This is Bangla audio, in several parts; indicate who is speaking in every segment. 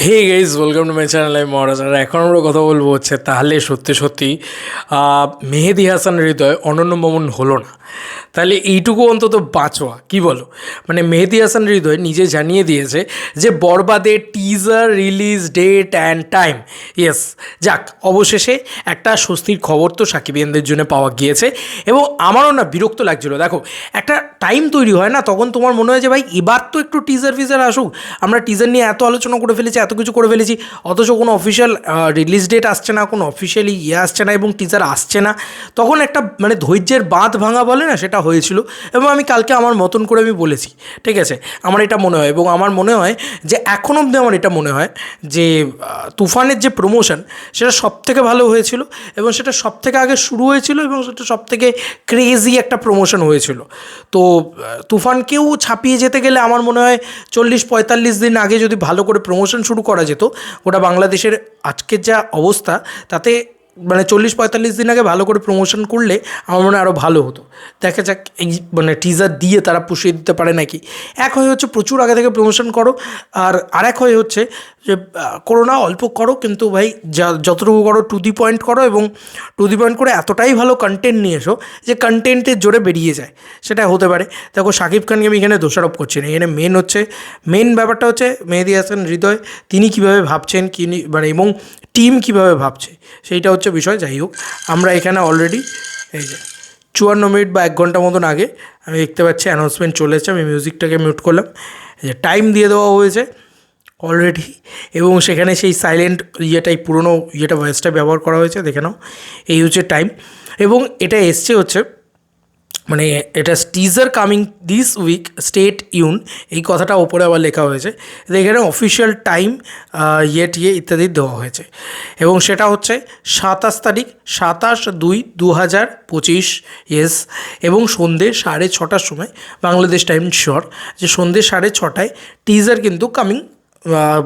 Speaker 1: Hey guys, welcome to my channel. আমি মহারাজ। আর এখন আমরা কথা বলবো হচ্ছে তাহলে সত্যি সত্যি মেহেদী হাসান হৃদয় অনন্য মামুন হলো না, তাহলে এইটুকু অন্তত বাঁচোয়া, কি বলো? মানে মেহেদী হাসান হৃদয় নিজে জানিয়ে দিয়েছে যে বরবাদের teaser release date and time, yes, যাক অবশেষে একটা স্বস্তির খবর তো সাকিবিয়ানদের জন্য পাওয়া গিয়েছে। এবং আমারও না বিরক্ত লাগছিল, দেখো একটা টাইম তৈরি হয় না, তখন তোমার মনে হয় যে ভাই এবার তো একটু টিজার ফিজার আসুক, আমরা টিজার নিয়ে এত আলোচনা করে ফেলেছি, এত কিছু করে ফেলেছি, অথচ কোনো অফিসিয়াল রিলিজ ডেট আসছে না, কোনো অফিসিয়ালি আসছে না এবং টিজার আসছে না। তখন একটা মানে ধৈর্যের বাঁধ ভাঙা বলে না, সেটা হয়েছিল। এবং আমি কালকে আমার মতন করে আমি বলেছি, ঠিক আছে, আমার এটা মনে হয়। এবং আমার মনে হয় যে এখন অবধি আমার এটা মনে হয় যে তুফানের যে প্রমোশন সেটা সবথেকে ভালো হয়েছিল এবং সেটা সবথেকে আগে শুরু হয়েছিল এবং সেটা সবথেকে ক্রেজি একটা প্রমোশন হয়েছিল। তো তুফানকেও ছাপিয়ে যেতে গেলে আমার মনে হয় 40-45 দিন আগে যদি ভালো করে প্রমোশন শুরু করা যেত, গোটা বাংলাদেশের আজকের যা অবস্থা তাতে মানে 40-45 দিন আগে ভালো করে প্রমোশন করলে আমার মনে হয় আরও ভালো হতো। দেখা যাক এই মানে টিজার দিয়ে তারা পুষিয়ে দিতে পারে নাকি। এক হয়ে হচ্ছে প্রচুর আগে থেকে প্রমোশন করো, আর আরেক হয়ে হচ্ছে যে করো না, অল্প করো, কিন্তু ভাই যতটুকু করো টু দি পয়েন্ট করো, এবং টু দি পয়েন্ট করে এতটাই ভালো কন্টেন্ট নিয়ে এসো যে কন্টেন্টের জোরে বেরিয়ে যায়। সেটা হতে পারে। দেখো শাকিব খানকে আমি এখানে দোষারোপ করছি না, এখানে মেন ব্যাপারটা হচ্ছে মেহেদী হাসান হৃদয়, তিনি কীভাবে ভাবছেন কি মানে, এবং টিম কীভাবে ভাবছে, সেইটা হচ্ছে বিষয়। যাই হোক, আমরা এখানে অলরেডি এই যে 54 মিনিট বা 1 ঘন্টা মতন আগে আমি দেখতে পাচ্ছি অ্যানাউন্সমেন্ট চলে এসেছে। আমি মিউজিকটাকে মিউট করলাম, এই যে টাইম দিয়ে দেওয়া হয়েছে অলরেডি, এবং সেখানে সেই সাইলেন্ট ইয়েটাই পুরনো ইয়েটা ভয়েসটা ব্যবহার করা হয়েছে, দেখে নাও। এই হচ্ছে টাইম, এবং এটা এসছে হচ্ছে মানে এটা teaser coming this week stay ইউন, এই কথাটা ওপরে আবার লেখা হয়েছে। এখানে অফিসিয়াল টাইম টিয়ে ইত্যাদি দেওয়া হয়েছে, এবং সেটা হচ্ছে 27 তারিখ, 27/2/2025, ইয়েস। এবং সন্ধ্যে 6:30টার সময় বাংলাদেশ টাইম শিওর যে সন্ধ্যে 6:30টায় টিজার কিন্তু কামিং,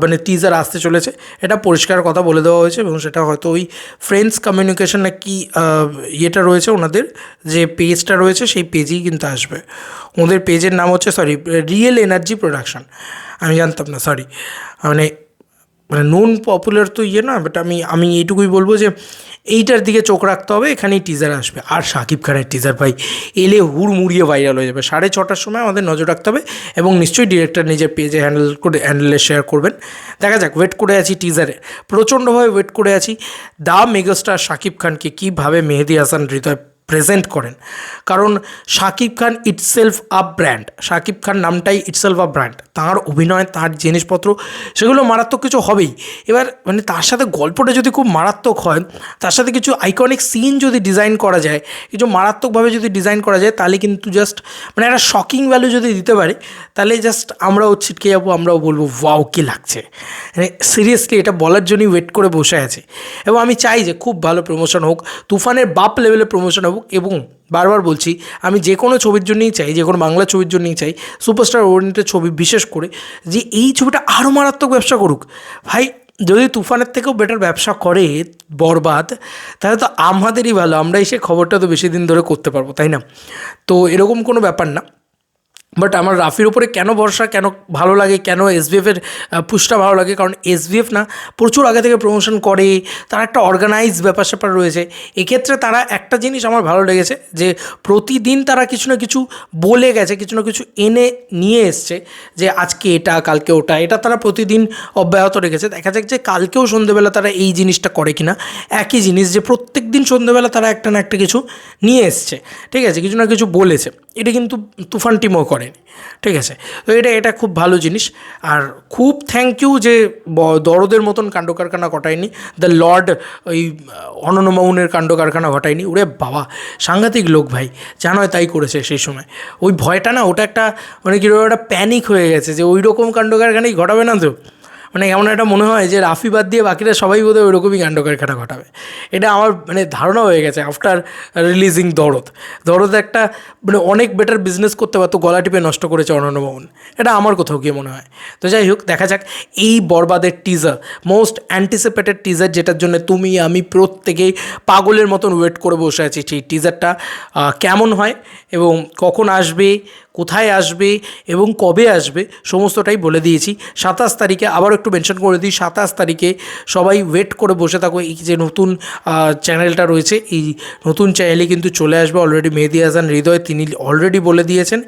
Speaker 1: মানে টিজার আসতে চলেছে, এটা পরিষ্কার কথা বলে দেওয়া হয়েছে। এবং সেটা হয়তো ওই ফ্রেন্ডস কমিউনিকেশন না কি ইয়েটা রয়েছে, ওনাদের যে পেজটা রয়েছে সেই পেজেই কিন্তু আসবে। ওদের পেজের নাম হচ্ছে রিয়েল এনার্জি প্রোডাকশন। আমি জানতাম না, সরি, মানে মানে নন পপুলার তো না, বাট আমি এইটুকুই বলবো যে এইটার দিকে চোখ রাখতে হবে, এখানেই টিজার আসবে। আর শাকিব খানের টিজার ভাই এলে হুড়মুড়িয়ে ভাইরাল হয়ে যাবে। 6:30টার সময় আমাদের নজর রাখতে হবে, এবং নিশ্চয়ই ডিরেক্টর নিজের পেজে হ্যান্ডেলে শেয়ার করবেন। দেখা যাক, ওয়েট করে আছি টিজারে, প্রচণ্ডভাবে ওয়েট করে আছি দ্য মেগাস্টার শাকিব খানকে কীভাবে মেহেদী হাসান হৃদয় প্রেজেন্ট করেন। কারণ শাকিব খান ইটসেলফ আ ব্র্যান্ড, শাকিব খান নামটাই ইটসেলফ আ ব্র্যান্ড। তাঁর অভিনয়, তাঁর জিনিসপত্র, সেগুলো মারাত্মক কিছু হবেই। এবার মানে তার সাথে গল্পটা যদি খুব মারাত্মক হয়, তার সাথে কিছু আইকনিক সিন যদি ডিজাইন করা যায়, কিছু মারাত্মকভাবে যদি ডিজাইন করা যায়, তাহলে কিন্তু জাস্ট মানে একটা শকিং ভ্যালু যদি দিতে পারে, তাহলে জাস্ট আমরাও ছিটকে যাবো, আমরাও বলবো ওয়াও কী লাগছে। মানে সিরিয়াসলি এটা বলার জন্যই ওয়েট করে বসে আছে। এবং আমি চাই যে খুব ভালো প্রমোশন হোক, তুফানের বাপ লেভেলের প্রমোশন হোক। এবং বারবার বলছি, আমি যে কোনো ছবির জন্যই চাই, যে কোনো বাংলা ছবির জন্যই চাই, সুপারস্টার ওরিয়েন্টেড ছবি বিশেষ করে, যে এই ছবিটা আরও মারাত্মক ব্যবসা করুক। ভাই যদি তুফানের থেকেও বেটার ব্যবসা করে বরবাদ, তাহলে তো আমাদেরই ভালো, আমরা এসে খবরটা তো বেশি দিন ধরে করতে পারবো, তাই না? তো এরকম কোনো ব্যাপার না। বাট আমার রাফির ওপরে কেন ভরসা, কেন ভালো লাগে, কেন এসবিএফের পুশটা ভালো লাগে, কারণ এসবিএফ না প্রচুর আগে থেকে প্রমোশন করে, তার একটা অর্গানাইজ ব্যাপার স্যাপার রয়েছে। এক্ষেত্রে তারা একটা জিনিস আমার ভালো লেগেছে, যে প্রতিদিন তারা কিছু না কিছু বলে গেছে, কিছু না কিছু এনে নিয়ে এসছে, যে আজকে এটা, কালকে ওটা, এটা তারা প্রতিদিন অব্যাহত রেখেছে। দেখা যাক যে কালকেও সন্ধ্যেবেলা তারা এই জিনিসটা করে কিনা, একই জিনিস যে প্রত্যেক দিন সন্ধ্যেবেলা তারা একটা না একটা কিছু নিয়ে এসছে, ঠিক আছে, কিছু না কিছু বলেছে। এটা কিন্তু তুফান টিমও করেনি, ঠিক আছে। তো এটা খুব ভালো জিনিস। আর খুব থ্যাংক ইউ যে দরদের মতন কাণ্ড কারখানা ঘটায়নি, দ্য লর্ড ওই অনন্য মামুনের কাণ্ড কারখানা ঘটায়নি। ওরে বাবা, সাংঘাতিক লোক ভাই, যা নয় তাই করেছে সেই সময়। ওই ভয়টা না, ওটা একটা মানে কীরকম একটা প্যানিক হয়ে গেছে যে ওই রকম কাণ্ড কারখানাই ঘটাবে না তো, মানে এমন একটা মনে হয় যে রাফি বাদ দিয়ে বাকিরা সবাই বোধহয় ওইরকমই কাণ্ড কারখানা ঘটাবে। এটা আমার মানে ধারণা হয়ে গেছে আফটার রিলিজিং দরদ একটা মানে অনেক বেটার বিজনেস করতে পারতো, গলা টিপে নষ্ট করেছে অনন্য মামুন, এটা আমার কোথাও গিয়ে মনে হয়। তো যাই হোক, দেখা যাক এই বরবাদের টিজার, মোস্ট অ্যান্টিসিপেটেড টিজার, যেটার জন্য তুমি আমি প্রত্যেকেই পাগলের মতন ওয়েট করে বসে আছি, সেই টিজারটা কেমন হয় এবং কখন আসবে, কোথায় আসবে এবং কবে আসবে সমস্তটাই বলে দিয়েছি। 27 তারিখে আবার একটু মেনশন করে দিই, 27 তারিখে সবাই ওয়েট করে বসে থাকো। এই যে নতুন চ্যানেলটা রয়েছে, এই নতুন চ্যানেলে কিন্তু চলে আসবে অলরেডি মেহেদী হাসান হৃদয়, তিনি অলরেডি বলে দিয়েছেন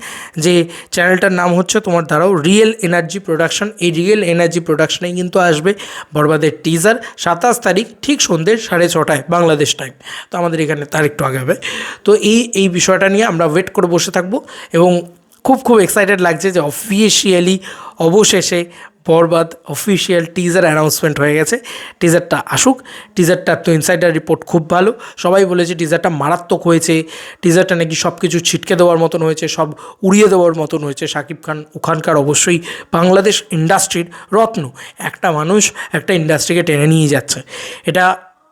Speaker 1: যে চ্যানেলটার নাম হচ্ছে তোমার দাঁড়াও রিয়েল এনার্জি প্রোডাকশন। এই রিয়েল এনার্জি প্রোডাকশনেই কিন্তু আসবে বরবাদের টিজার 27 তারিখ ঠিক সন্ধ্যে 6:30 বাংলাদেশ টাইম। তো আমাদের এখানে তার একটু আগে হবে। তো এই বিষয়টা নিয়ে আমরা ওয়েট করে বসে থাকবো এবং খুব এক্সাইটেড লাগছে যে অফিসিয়ালি অবশেষে বরবাদ অফিসিয়াল টিজার অ্যানাউন্সমেন্ট হয়ে গেছে। টিজারটা আসুক। টিজারটার তো ইনসাইডার রিপোর্ট খুব ভালো, সবাই বলেছে টিজারটা মারাত্মক হয়েছে, টিজারটা নাকি সব কিছু ছিটকে দেওয়ার মতন হয়েছে, সব উড়িয়ে দেওয়ার মতন হয়েছে। শাকিব খান ওখানকার অবশ্যই বাংলাদেশ ইন্ডাস্ট্রির রত্ন, একটা মানুষ একটা ইন্ডাস্ট্রিকে টেনে নিয়ে যাচ্ছে। এটা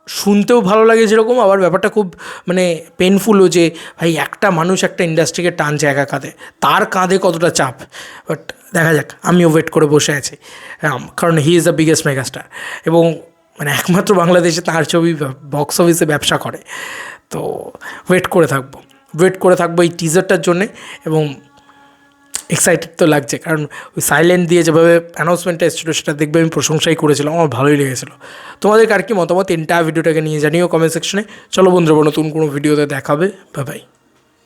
Speaker 1: শুনতেও ভালো লাগে যেরকম, আবার ব্যাপারটা খুব মানে পেনফুলও যে ভাই একটা মানুষ একটা ইন্ডাস্ট্রিকে টানছে একা কাঁধে, তার কাঁধে কতটা চাপ। বাট দেখা যাক, আমিও ওয়েট করে বসে আছি, কারণ he is the biggest megastar এবং মানে একমাত্র বাংলাদেশে তার ছবি বক্স অফিসে ব্যবসা করে। তো ওয়েট করে থাকবো এই টিজারটার জন্যে এবং এক্সাইটেড তো লাগছে, কারণ ওই সাইলেন্ট দিয়ে যেভাবে অ্যানাউন্সমেন্টটা এসেছিলো সেটা দেখবে আমি প্রশংসাই করেছিলাম, আমার ভালোই লেগেছিলো। তোমাদের আর কি মতামত এন্টায়ার ভিডিওটাকে নিয়ে জানিও কমেন্ট সেকশনে। চলো বন্ধুরা, নতুন কোনো ভিডিওতে দেখাবে, বাই বাই।